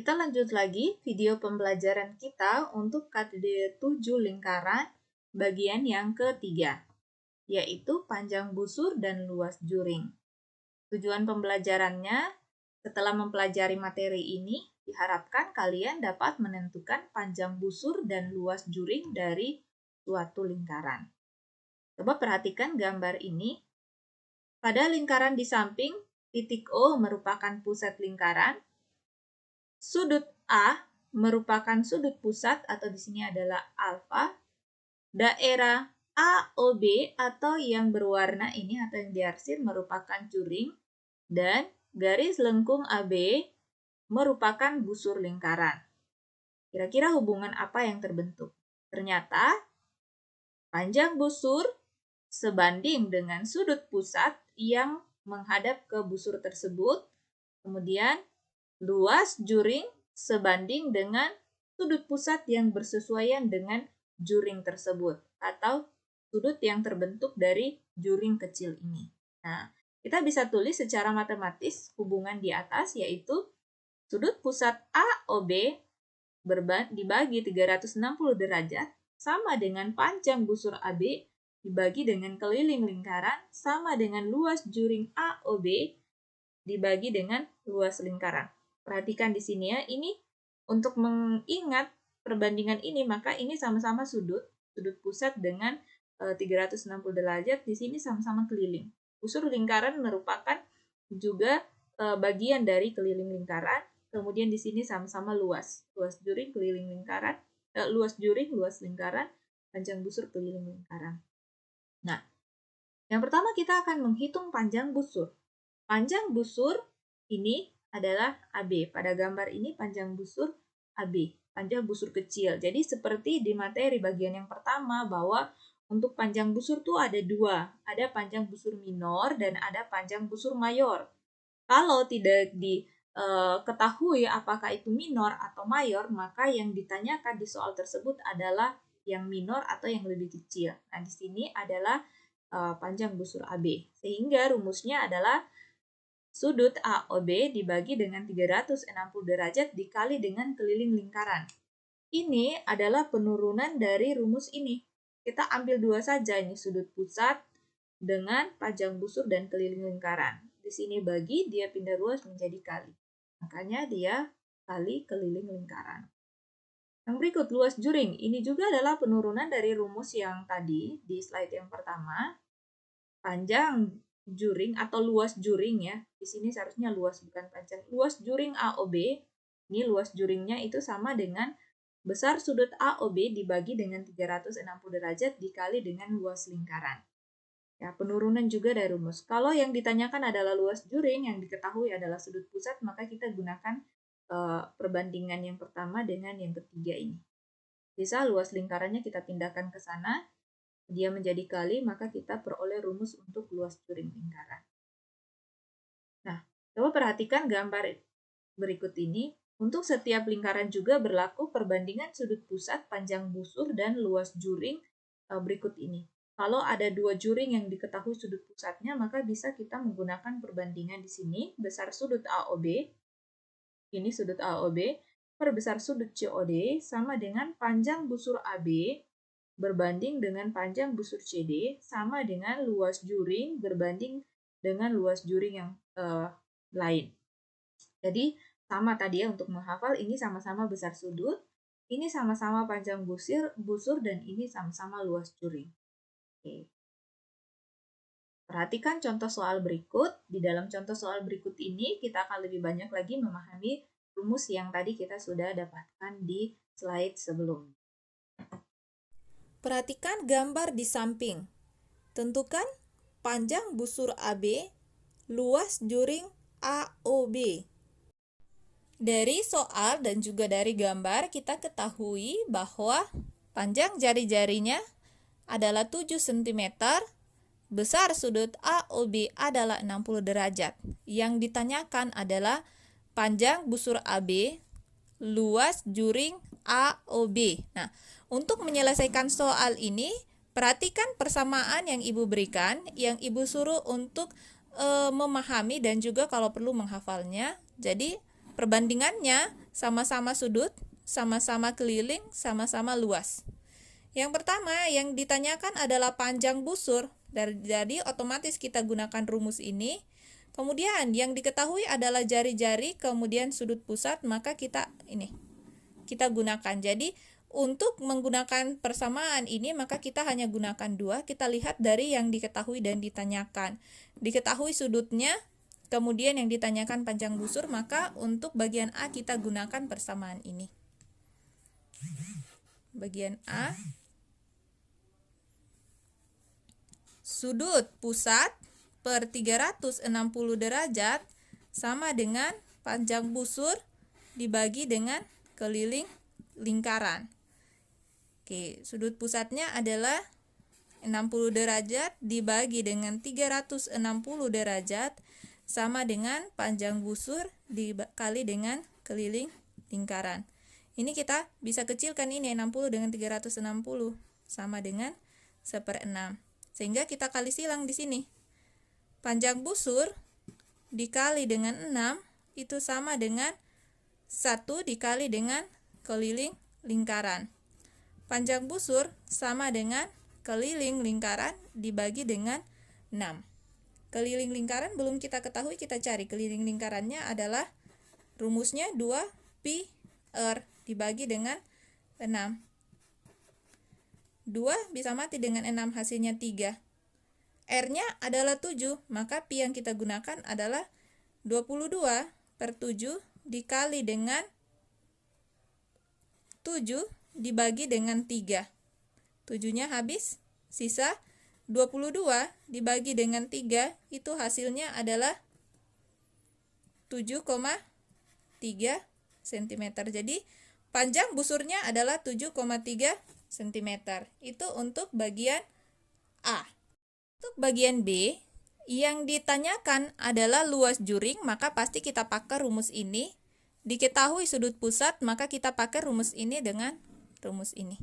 Kita lanjut lagi video pembelajaran kita untuk KTD 7 lingkaran bagian yang ketiga, yaitu panjang busur dan luas juring. Tujuan pembelajarannya, setelah mempelajari materi ini, diharapkan kalian dapat menentukan panjang busur dan luas juring dari suatu lingkaran. Coba perhatikan gambar ini. Pada lingkaran di samping, titik O merupakan pusat lingkaran. Sudut A merupakan sudut pusat atau di sini adalah alfa. Daerah AOB atau yang berwarna ini atau yang diarsir merupakan juring dan garis lengkung AB merupakan busur lingkaran. Kira-kira hubungan apa yang terbentuk? Ternyata panjang busur sebanding dengan sudut pusat yang menghadap ke busur tersebut. Kemudian luas juring sebanding dengan sudut pusat yang bersesuaian dengan juring tersebut atau sudut yang terbentuk dari juring kecil ini. Nah, kita bisa tulis secara matematis hubungan di atas, yaitu sudut pusat AOB dibagi 360 derajat sama dengan panjang busur AB dibagi dengan keliling lingkaran sama dengan luas juring AOB dibagi dengan luas lingkaran. Perhatikan di sini ya, ini untuk mengingat perbandingan ini, maka ini sama-sama sudut pusat dengan 360 derajat, di sini sama-sama keliling. Busur lingkaran merupakan juga bagian dari keliling lingkaran, kemudian di sini sama-sama luas juring, keliling lingkaran, luas juring, luas lingkaran, panjang busur, keliling lingkaran. Nah, yang pertama kita akan menghitung panjang busur. Panjang busur ini adalah AB. Pada gambar ini panjang busur AB, panjang busur kecil. Jadi seperti di materi bagian yang pertama bahwa untuk panjang busur tuh ada dua. Ada panjang busur minor dan ada panjang busur mayor. Kalau tidak diketahui apakah itu minor atau mayor, maka yang ditanyakan di soal tersebut adalah yang minor atau yang lebih kecil. Nah, di sini adalah panjang busur AB. Sehingga rumusnya adalah sudut AOB dibagi dengan 360 derajat dikali dengan keliling lingkaran. Ini adalah penurunan dari rumus ini. Kita ambil dua saja, ini sudut pusat dengan panjang busur dan keliling lingkaran. Di sini bagi, dia pindah ruas menjadi kali. Makanya dia kali keliling lingkaran. Yang berikut, luas juring. Ini juga adalah penurunan dari rumus yang tadi di slide yang pertama. Panjang juring atau luas juring ya. Di sini seharusnya luas bukan panjang. Luas juring AOB, ini luas juringnya itu sama dengan besar sudut AOB dibagi dengan 360 derajat dikali dengan luas lingkaran. Ya, penurunan juga dari rumus. Kalau yang ditanyakan adalah luas juring, yang diketahui adalah sudut pusat, maka kita gunakan perbandingan yang pertama dengan yang ketiga ini. Bisa luas lingkarannya kita pindahkan ke sana, dia menjadi kali, maka kita peroleh rumus untuk luas juring lingkaran. Nah, coba perhatikan gambar berikut ini. Untuk setiap lingkaran juga berlaku perbandingan sudut pusat, panjang busur, dan luas juring berikut ini. Kalau ada dua juring yang diketahui sudut pusatnya, maka bisa kita menggunakan perbandingan di sini. Besar sudut AOB, ini sudut AOB, per besar sudut COD, sama dengan panjang busur AB, berbanding dengan panjang busur CD sama dengan luas juring berbanding dengan luas juring yang lain. Jadi sama tadi ya untuk menghafal, ini sama-sama besar sudut, ini sama-sama panjang busur dan ini sama-sama luas juring. Oke. Perhatikan contoh soal berikut. Di dalam contoh soal berikut ini kita akan lebih banyak lagi memahami rumus yang tadi kita sudah dapatkan di slide sebelumnya. Perhatikan gambar di samping. Tentukan panjang busur AB, luas juring AOB. Dari soal dan juga dari gambar kita ketahui bahwa panjang jari-jarinya adalah 7 cm, besar sudut AOB adalah 60 derajat. Yang ditanyakan adalah panjang busur AB, luas juring AOB. Nah, untuk menyelesaikan soal ini, perhatikan persamaan yang Ibu berikan, yang Ibu suruh untuk memahami dan juga kalau perlu menghafalnya. Jadi, perbandingannya sama-sama sudut, sama-sama keliling, sama-sama luas. Yang pertama yang ditanyakan adalah panjang busur. Jadi otomatis kita gunakan rumus ini. Kemudian yang diketahui adalah jari-jari, kemudian sudut pusat, maka kita gunakan. Jadi untuk menggunakan persamaan ini maka kita hanya gunakan 2. Kita lihat dari yang diketahui dan ditanyakan. Diketahui sudutnya, kemudian yang ditanyakan panjang busur, maka untuk bagian A kita gunakan persamaan ini. Bagian A, sudut pusat per 360 derajat sama dengan panjang busur dibagi dengan keliling lingkaran. Oke, sudut pusatnya adalah 60 derajat dibagi dengan 360 derajat sama dengan panjang busur dikali dengan keliling lingkaran. Ini kita bisa kecilkan ini 60 dengan 360 sama dengan 1/6. Sehingga kita kali silang di sini. Panjang busur dikali dengan 6 itu sama dengan 1 dikali dengan keliling lingkaran. Panjang busur sama dengan keliling lingkaran dibagi dengan 6. Keliling lingkaran belum kita ketahui, kita cari. Keliling lingkarannya adalah rumusnya 2pi r dibagi dengan 6. 2 bisa mati dengan 6, hasilnya 3. R-nya adalah 7, maka pi yang kita gunakan adalah 22/7 dikali dengan 7 dibagi dengan 3. 7-nya habis, sisa 22 dibagi dengan 3, itu hasilnya adalah 7,3 cm. Jadi panjang busurnya adalah 7,3 cm. Itu untuk bagian A. Untuk bagian B, yang ditanyakan adalah luas juring, maka pasti kita pakai rumus ini. Diketahui sudut pusat, maka kita pakai rumus ini dengan rumus ini.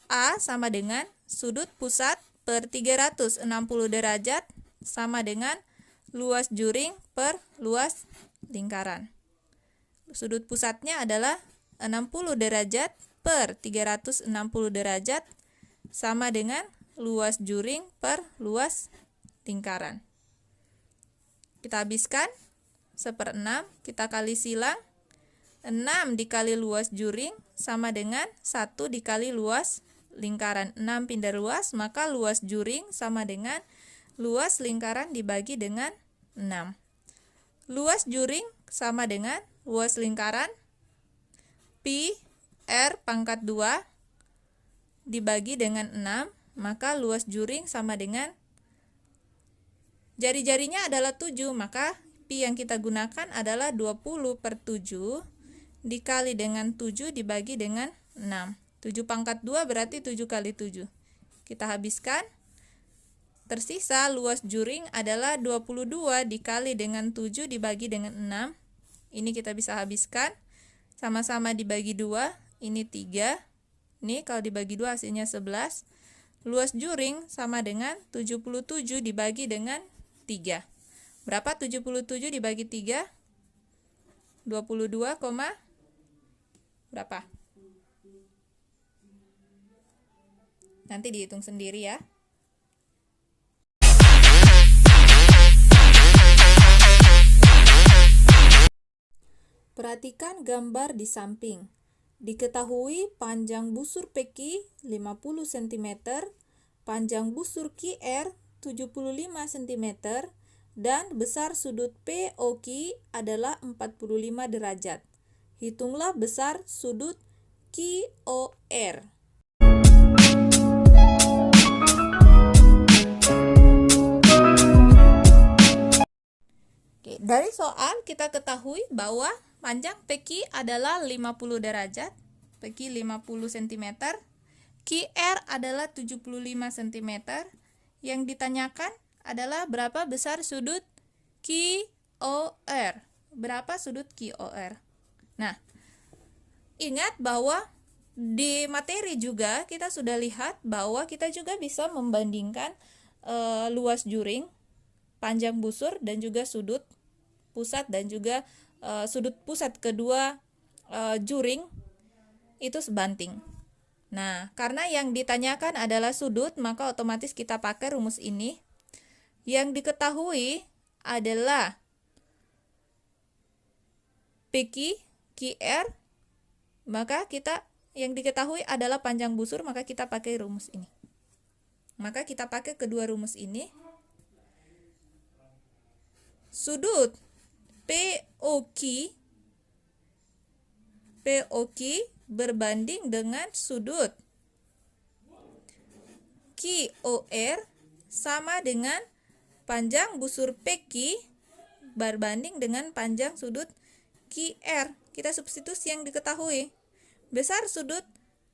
A sama dengan sudut pusat per 360 derajat sama dengan luas juring per luas lingkaran. Sudut pusatnya adalah 60 derajat per 360 derajat sama dengan luas juring per luas lingkaran. Kita habiskan 1/6, kita kali silang. 6 dikali luas juring sama dengan 1 dikali luas lingkaran. 6 pindah luas, maka luas juring sama dengan luas lingkaran dibagi dengan 6. Luas juring sama dengan luas lingkaran pi r pangkat 2 dibagi dengan 6, maka luas juring sama dengan jari-jarinya adalah 7, maka pi yang kita gunakan adalah 20/7 dikali dengan 7 dibagi dengan 6. 7 pangkat 2 berarti 7 kali 7. Kita habiskan. Tersisa luas juring adalah 22 dikali dengan 7 dibagi dengan 6. Ini kita bisa habiskan. Sama-sama dibagi 2. Ini 3. Ini kalau dibagi 2 hasilnya 11. Luas juring sama dengan 77 dibagi dengan 3. Berapa 77 dibagi 3? 22, berapa? Nanti dihitung sendiri ya. Perhatikan gambar di samping. Diketahui panjang busur PQ 50 cm, panjang busur QR 75 cm, dan besar sudut POQ adalah 45 derajat. Hitunglah besar sudut QOR. Oke, dari soal kita ketahui bahwa panjang PQ adalah 50 derajat, PQ 50 cm, QR adalah 75 cm. Yang ditanyakan adalah berapa besar sudut QOR. Berapa sudut QOR? Nah, ingat bahwa di materi juga kita sudah lihat bahwa kita juga bisa membandingkan luas juring, panjang busur, dan juga sudut pusat dan juga sudut pusat kedua juring itu sebanting. Nah, karena yang ditanyakan adalah sudut, maka otomatis kita pakai rumus ini. Yang diketahui adalah PQ, QR, maka kita yang diketahui adalah panjang busur, maka kita pakai rumus ini. Maka kita pakai kedua rumus ini. Sudut POQ berbanding dengan sudut QOR sama dengan panjang busur PQ berbanding dengan panjang sudut QR. Kita substitusi yang diketahui. Besar sudut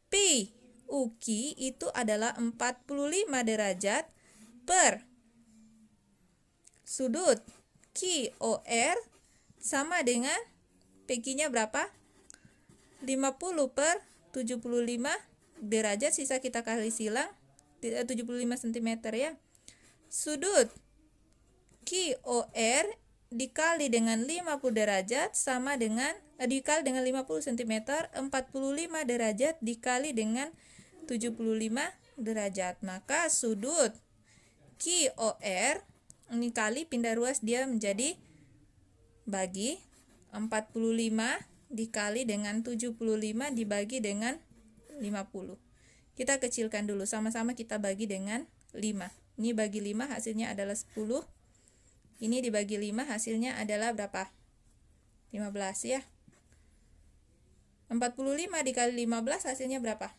PUQ itu adalah 45 derajat per sudut QOR sama dengan PQ-nya berapa? 50 per 75 derajat, sisa kita kali silang 75 cm ya. Sudut QOR dikali dengan 50 derajat sama dengan dikali dengan 50 cm, 45 derajat dikali dengan 75 derajat. Maka sudut QOR ini kali pindah ruas dia menjadi bagi 45 dikali dengan 75 dibagi dengan 50. Kita kecilkan dulu, sama-sama kita bagi dengan 5. Ini bagi 5 hasilnya adalah 10. Ini dibagi 5 hasilnya adalah berapa? 15 ya. 45 dikali 15 hasilnya berapa?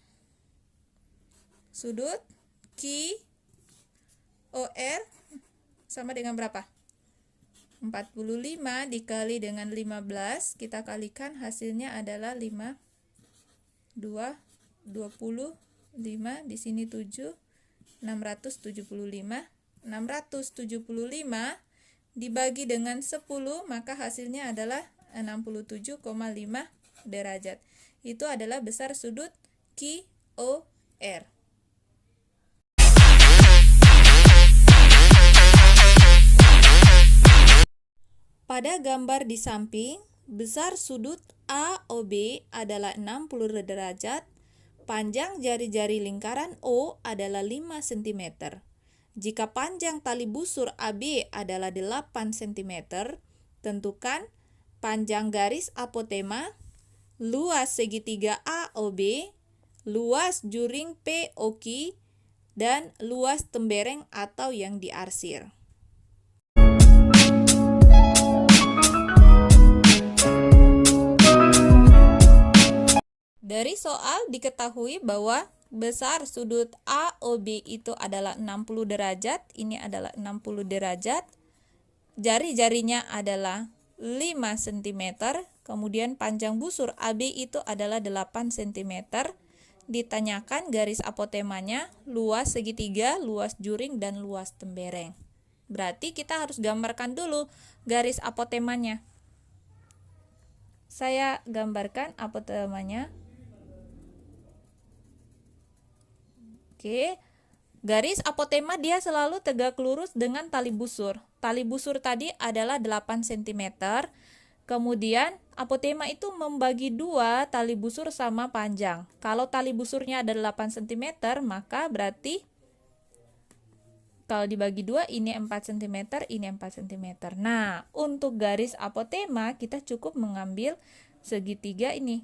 Sudut QOR sama dengan berapa? 45 dikali dengan 15, kita kalikan hasilnya adalah 5, 2, 25, di sini 7, 675. 675 dibagi dengan 10, maka hasilnya adalah 67,5 derajat. Itu adalah besar sudut QOR. Pada gambar di samping, besar sudut AOB adalah 60 derajat, panjang jari-jari lingkaran O adalah 5 cm. Jika panjang tali busur AB adalah 8 cm, tentukan panjang garis apotema, luas segitiga AOB, luas juring POQ, dan luas tembereng atau yang diarsir. Dari soal diketahui bahwa besar sudut AOB itu adalah 60 derajat, ini adalah 60 derajat. Jari-jarinya adalah 5 cm, kemudian panjang busur AB itu adalah 8 cm. Ditanyakan garis apotemanya, luas segitiga, luas juring, dan luas tembereng. Berarti kita harus gambarkan dulu garis apotemanya. Saya gambarkan apotemanya. Oke, garis apotema dia selalu tegak lurus dengan tali busur. Tali busur tadi adalah 8 cm. Kemudian apotema itu membagi dua tali busur sama panjang. Kalau tali busurnya ada 8 cm, maka berarti kalau dibagi dua ini 4 cm, ini 4 cm. Nah, untuk garis apotema kita cukup mengambil segitiga ini.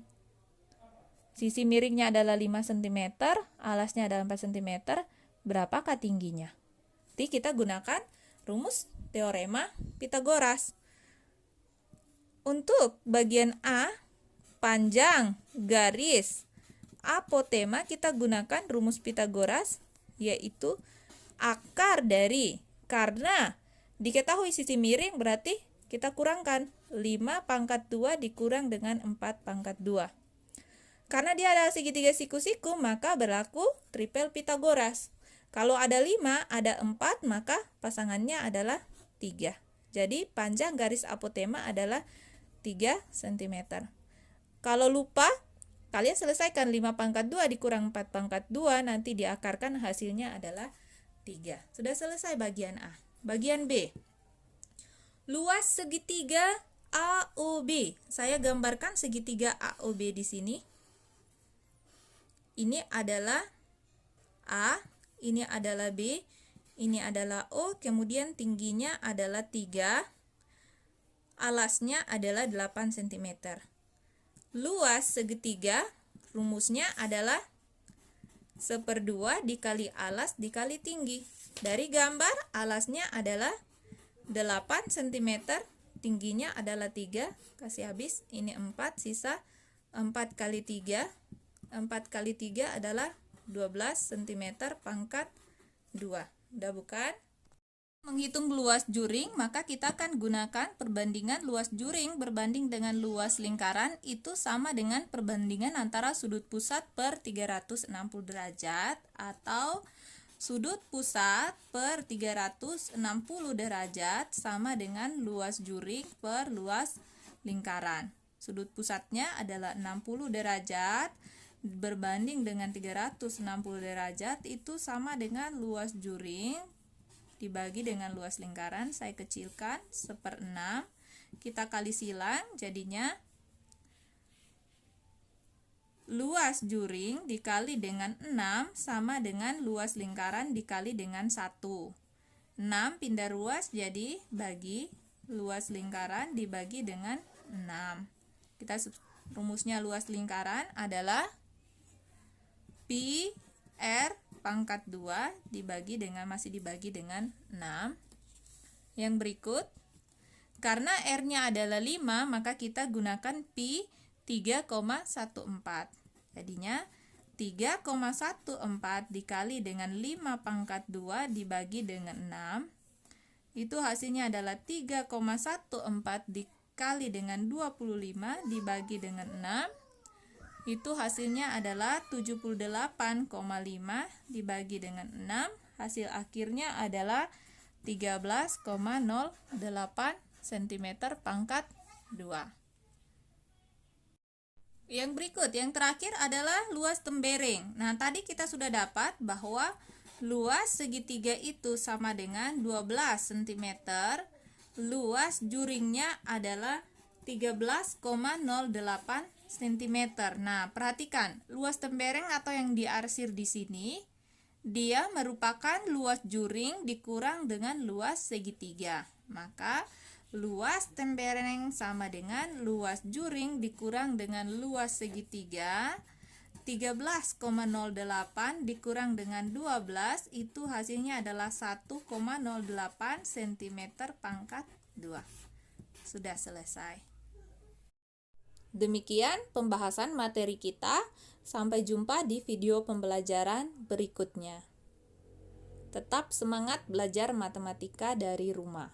Sisi miringnya adalah 5 cm, alasnya adalah 4 cm. Berapakah tingginya? Jadi kita gunakan rumus teorema Pitagoras. Untuk bagian A, panjang garis apotema, kita gunakan rumus Pitagoras, yaitu akar dari, karena diketahui sisi miring berarti kita kurangkan 5/2 dikurang dengan 4/2. Karena dia adalah segitiga siku-siku, maka berlaku tripel Pitagoras. Kalau ada 5, ada 4, maka pasangannya adalah 3. Jadi panjang garis apotema adalah 3 cm. Kalau lupa, kalian selesaikan 5/2 dikurang 4/2, nanti diakarkan hasilnya adalah 3. Sudah selesai bagian A. Bagian B. Luas segitiga AOB. Saya gambarkan segitiga AOB di sini. Ini adalah A, ini adalah B, ini adalah O, kemudian tingginya adalah 3, alasnya adalah 8 cm. Luas segitiga, rumusnya adalah 1/2 dikali alas dikali tinggi. Dari gambar, alasnya adalah 8 cm, tingginya adalah 3, kasih habis, ini 4, sisa 4 kali 3, 4 kali 3 adalah 12 cm pangkat 2. Udah bukan? Menghitung luas juring, maka kita akan gunakan perbandingan luas juring berbanding dengan luas lingkaran, itu sama dengan perbandingan antara sudut pusat per 360 derajat atau sudut pusat per 360 derajat sama dengan luas juring per luas lingkaran. Sudut pusatnya adalah 60 derajat berbanding dengan 360 derajat, itu sama dengan luas juring dibagi dengan luas lingkaran. Saya kecilkan 1/6, kita kali silang, jadinya luas juring dikali dengan 6 sama dengan luas lingkaran dikali dengan 1. 6 pindah ruas jadi bagi luas lingkaran dibagi dengan 6. Rumusnya luas lingkaran adalah pi R pangkat 2 masih dibagi dengan 6. Yang berikut, karena R-nya adalah 5, maka kita gunakan pi 3,14. Jadinya 3,14 dikali dengan 5 pangkat 2 dibagi dengan 6. Itu hasilnya adalah 3,14 dikali dengan 25 dibagi dengan 6. Itu hasilnya adalah 78,5 dibagi dengan 6. Hasil akhirnya adalah 13,08 cm pangkat 2. Yang berikut, yang terakhir adalah luas tembereng. Nah, tadi kita sudah dapat bahwa luas segitiga itu sama dengan 12 cm. Luas juringnya adalah 13,08 cm. Nah, perhatikan, luas tembereng atau yang diarsir di sini, dia merupakan luas juring dikurang dengan luas segitiga. Maka luas tembereng sama dengan luas juring dikurang dengan luas segitiga. 13,08 dikurang dengan 12, itu hasilnya adalah 1,08 cm pangkat 2. Sudah selesai. Demikian pembahasan materi kita. Sampai jumpa di video pembelajaran berikutnya. Tetap semangat belajar matematika dari rumah.